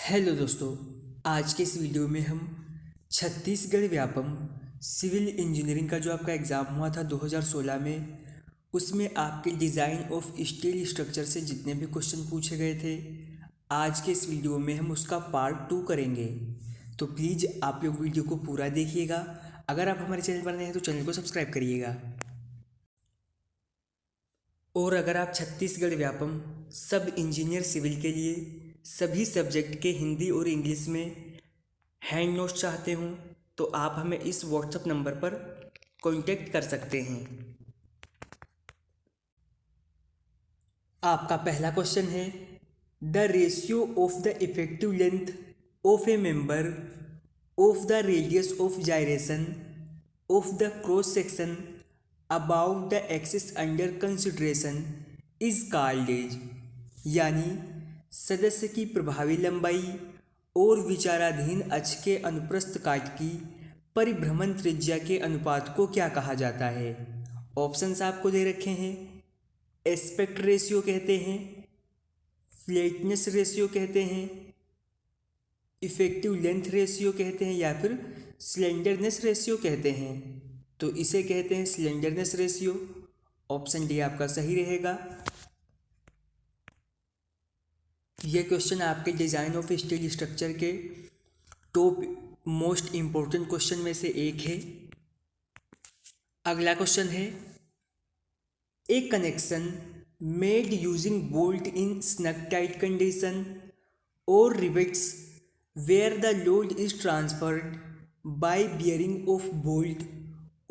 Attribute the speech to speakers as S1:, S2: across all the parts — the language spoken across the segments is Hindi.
S1: हेलो दोस्तों, आज के इस वीडियो में हम छत्तीसगढ़ व्यापम सिविल इंजीनियरिंग का जो आपका एग्ज़ाम हुआ था 2016 में, उसमें आपके डिज़ाइन ऑफ स्टील स्ट्रक्चर से जितने भी क्वेश्चन पूछे गए थे, आज के इस वीडियो में हम उसका पार्ट 2 करेंगे। तो प्लीज़ आप लोग वीडियो को पूरा देखिएगा। अगर आप हमारे चैनल पर नए हैं तो चैनल को सब्सक्राइब करिएगा। और अगर आप छत्तीसगढ़ व्यापम सब इंजीनियर सिविल के लिए सभी सब्जेक्ट के हिंदी और इंग्लिश में हैंड नोट्स चाहते हों तो आप हमें इस व्हाट्सएप नंबर पर कांटेक्ट कर सकते हैं। आपका पहला क्वेश्चन है, the ratio of the effective length of a member of the radius of gyration of the cross section about the axis under consideration is called as, यानी सदस्य की प्रभावी लंबाई और विचाराधीन अक्ष के अनुप्रस्थ काट की परिभ्रमण त्रिज्या के अनुपात को क्या कहा जाता है। ऑप्शंस आपको दे रखे हैं। एस्पेक्ट रेशियो कहते हैं, फ्लैटनेस रेशियो कहते हैं, इफेक्टिव लेंथ रेशियो कहते हैं, या फिर स्लेंडरनेस रेशियो कहते हैं। तो इसे कहते हैं स्लेंडरनेस रेशियो। ऑप्शन डी आपका सही रहेगा। यह क्वेश्चन आपके डिज़ाइन ऑफ स्टील स्ट्रक्चर के टॉप मोस्ट इम्पोर्टेंट क्वेश्चन में से एक है। अगला क्वेश्चन है, a connection made using bolt in snug tight condition और rivets where the load is transferred by bearing of bolt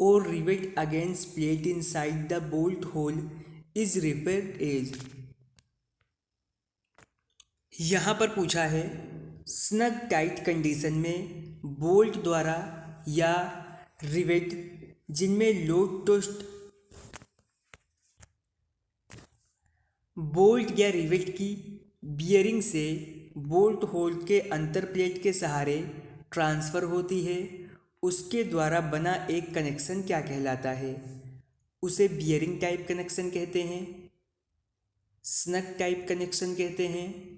S1: और rivet against plate inside the bolt hole is referred as. यहाँ पर पूछा है, स्नग टाइट कंडीशन में बोल्ट द्वारा या रिवेट जिनमें लोड टोस्ट बोल्ट या रिवेट की बियरिंग से बोल्ट होल के अंतर प्लेट के सहारे ट्रांसफ़र होती है, उसके द्वारा बना एक कनेक्शन क्या कहलाता है। उसे बियरिंग टाइप कनेक्शन कहते हैं, स्नग टाइप कनेक्शन कहते हैं,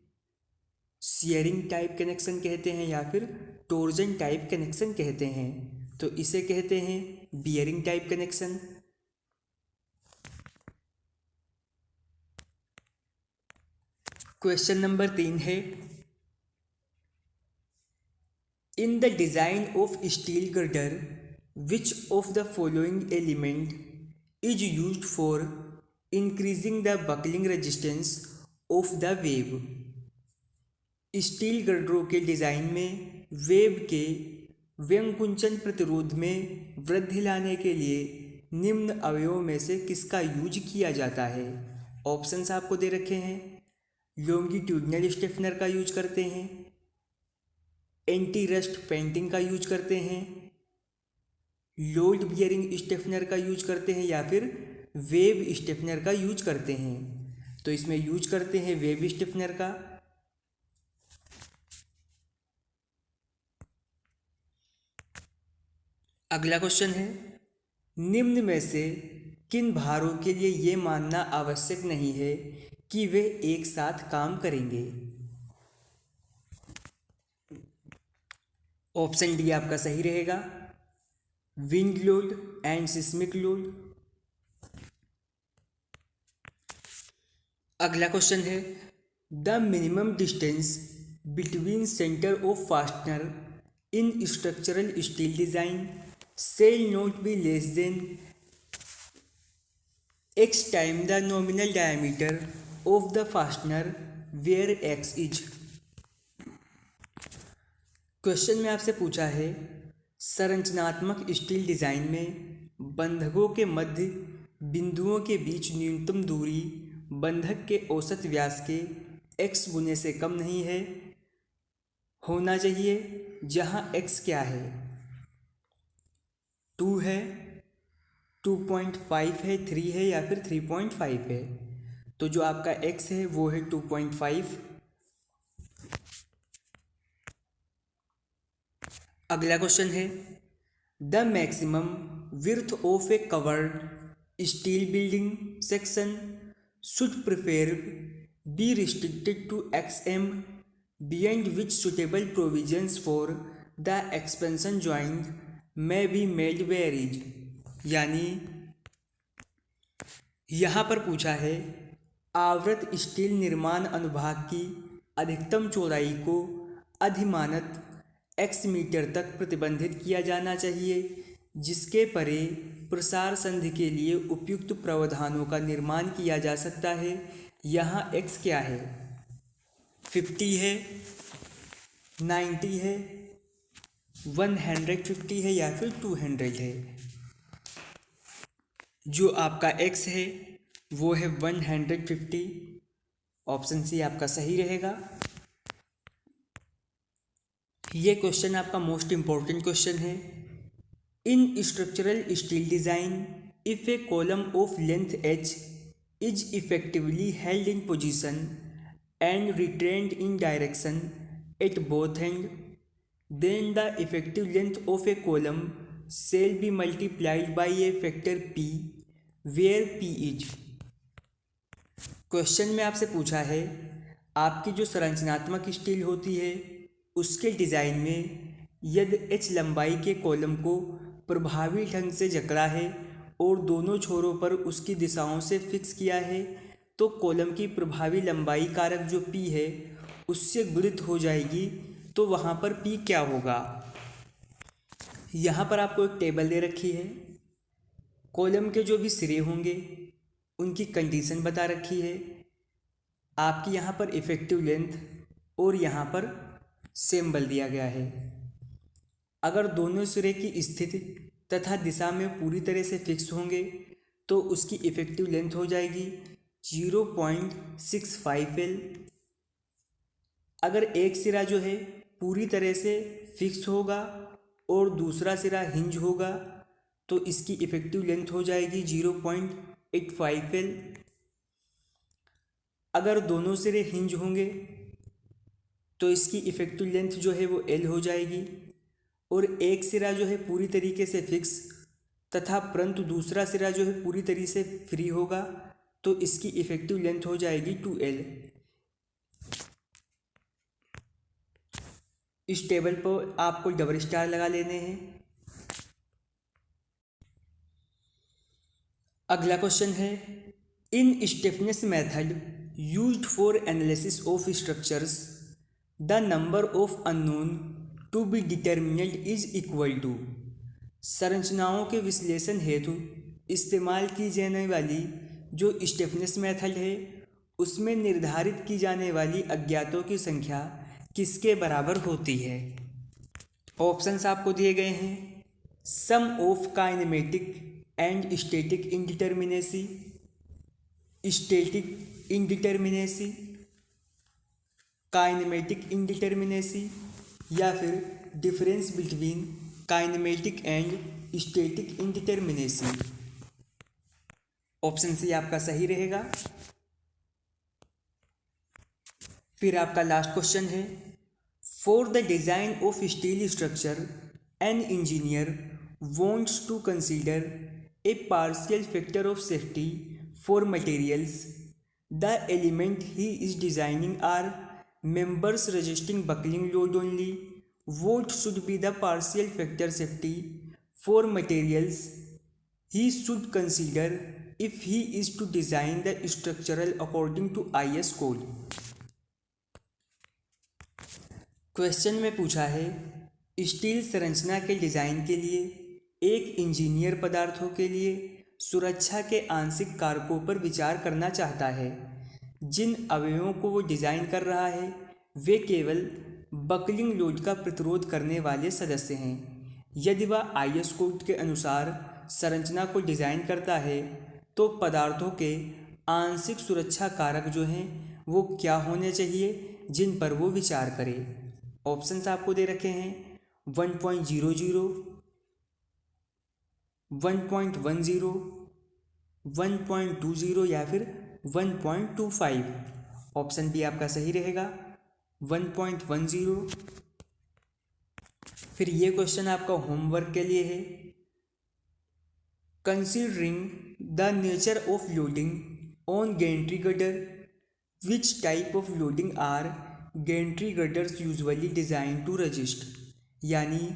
S1: शेयरिंग टाइप कनेक्शन कहते हैं, या फिर टोर्जन टाइप कनेक्शन कहते हैं। तो इसे कहते हैं bearing type connection. Question number 3 है, in the design of steel girder which of the following element is used for increasing the buckling resistance of the web. Steel गर्डरों के डिज़ाइन में वेब के व्यंकुंचन प्रतिरोध में वृद्धि लाने के लिए निम्न अवयवों में से किसका यूज किया जाता है। ऑप्शंस आपको दे रखे हैं। लॉन्गिट्यूडनल स्टिफनर का यूज करते हैं, एंटी रस्ट पेंटिंग का यूज करते हैं, लोड बियरिंग स्टिफनर का यूज करते हैं, या फिर वेब स्टिफनर का यूज करते हैं। तो इसमें यूज करते हैं वेब स्टिफनर का। अगला क्वेश्चन है, निम्न में से किन भारों के लिए ये मानना आवश्यक नहीं है कि वे एक साथ काम करेंगे। ऑप्शन डी आपका सही रहेगा, wind load and seismic load. अगला क्वेश्चन है, the minimum distance between centre of fastener in structural steel design shall not be less than x time the nominal diameter of the fastener where x is। Question में आपसे पूछा है, संरचनात्मक स्टील डिज़ाइन में बंधकों के मध्य बिंदुओं के बीच न्यूनतम दूरी बंधक के औसत व्यास के x गुने से कम नहीं है, होना चाहिए, जहाँ x क्या है, 2 है, 2.5 है, 3 है, या फिर 3.5 है। तो जो आपका x है वो है 2.5। अगला क्वेश्चन है, the maximum width of a covered steel building section should prefer be restricted to XM beyond which suitable provisions for the expansion joint may be made varies। यानी यहाँ पर पूछा है आवृत स्टील निर्माण अनुभाग की अधिकतम चौड़ाई को अधिमानत x मीटर तक प्रतिबंधित किया जाना चाहिए, जिसके परे प्रसार संधि के लिए उपयुक्त प्रावधानों का निर्माण किया जा सकता है। यहाँ x क्या है, 50 है, 90 है, 150 है या फिर 200 है। जो आपका x है वो है 150। ऑप्शन सी आपका सही रहेगा। ये क्वेश्चन आपका मोस्ट इम्पॉर्टेंट क्वेश्चन है। इन structural steel design if A column of length h is effectively held in position and retained in direction at both ends, then the effective length of a column shall be multiplied by a factor p, where p is। Question में आपसे पूछा है आपकी जो संरचनात्मक स्टील होती है उसके डिज़ाइन में यदि h लंबाई के कॉलम को प्रभावी ढंग से जकड़ा है और दोनों छोरों पर उसकी दिशाओं से फिक्स किया है तो कॉलम की प्रभावी लंबाई कारक जो p है उससे गुणित हो जाएगी। तो वहाँ पर p क्या होगा, यहाँ पर आपको एक टेबल दे रखी है। कॉलम के जो भी सिरे होंगे उनकी कंडीशन बता रखी है। आपकी यहाँ पर इफ़ेक्टिव लेंथ और यहाँ पर सिंबल दिया गया है। अगर दोनों सिरे की स्थिति तथा दिशा में पूरी तरह से फिक्स होंगे तो उसकी इफ़ेक्टिव लेंथ हो जाएगी 0.65 L। अगर एक सिरा जो है पूरी तरह से फिक्स होगा और दूसरा सिरा हिंज होगा तो इसकी इफ़ेक्टिव लेंथ हो जाएगी 0.85 L। अगर दोनों सिरे हिंज होंगे तो इसकी इफ़ेक्टिव लेंथ जो है वो L हो जाएगी। और एक सिरा जो है पूरी तरीके से फिक्स तथा परंतु दूसरा सिरा जो है पूरी तरीके से फ्री होगा तो इसकी इफ़ेक्टिव लेंथ हो जाएगी 2L। इस टेबल पर आपको डबल स्टार लगा लेने हैं। अगला क्वेश्चन है in stiffness method used for analysis of structures the number of unknown to be determined is equal to. संरचनाओं के विश्लेषण हेतु इस्तेमाल की जाने वाली जो स्टिफनेस मेथड है उसमें निर्धारित की जाने वाली अज्ञातों की संख्या किसके बराबर होती है। ऑप्शंस आपको दिए गए हैं sum of kinematic and static indeterminacy, static indeterminacy, kinematic indeterminacy या फिर difference between kinematic and static indeterminacy. Option C आपका सही रहेगा। फिर आपका लास्ट क्वेश्चन है for the design of steel structure an engineer wants to consider a partial factor of safety for materials. The element he is designing are members resisting buckling load only. What should be the partial factor safety for materials he should consider if he is to design the structural according to IS code? Question में पूछा है स्टील संरचना के डिज़ाइन के लिए एक इंजीनियर पदार्थों के लिए सुरक्षा के आंशिक कारकों पर विचार करना चाहता है। जिन अवयवों को वो डिज़ाइन कर रहा है वे केवल बकलिंग लोड का प्रतिरोध करने वाले सदस्य हैं। यदि वह IS कोड के अनुसार संरचना को डिज़ाइन करता है तो पदार्थों के आंशिक सुरक्षा कारक जो हैं वो क्या होने चाहिए जिन पर वो विचार करे। ऑप्शंस आपको दे रखे हैं 1.00, 1.10, 1.20 या फिर 1.25। ऑप्शन बी आपका सही रहेगा 1.10। फिर ये क्वेश्चन आपका होमवर्क के लिए है considering the nature of loading on gantry girder which type of loading are gantry gutters usually design to resist, यानी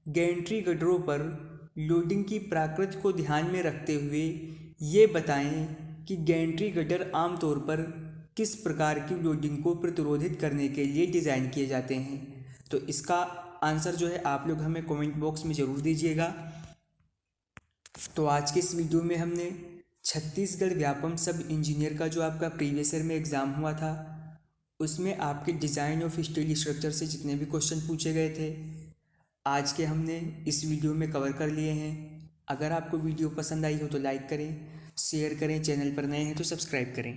S1: गेंट्री गटरों पर लोडिंग की प्रकृति को ध्यान में रखते हुए ये बताएं कि गेंट्री गटर आमतौर पर किस प्रकार की लोडिंग को प्रतिरोधित करने के लिए डिज़ाइन किए जाते हैं। तो इसका आंसर जो है आप लोग हमें कमेंट बॉक्स में ज़रूर दीजिएगा। तो आज के इस वीडियो में हमने छत्तीसगढ़ व्यापम सब इंजीनियर का जो आपका प्रीवियस ईयर में एग्ज़ाम हुआ था उसमें आपके डिज़ाइन ऑफ स्टील स्ट्रक्चर से जितने भी क्वेश्चन पूछे गए थे आज के हमने इस वीडियो में कवर कर लिए हैं। अगर आपको वीडियो पसंद आई हो तो लाइक करें, शेयर करें, चैनल पर नए हैं तो सब्सक्राइब करें।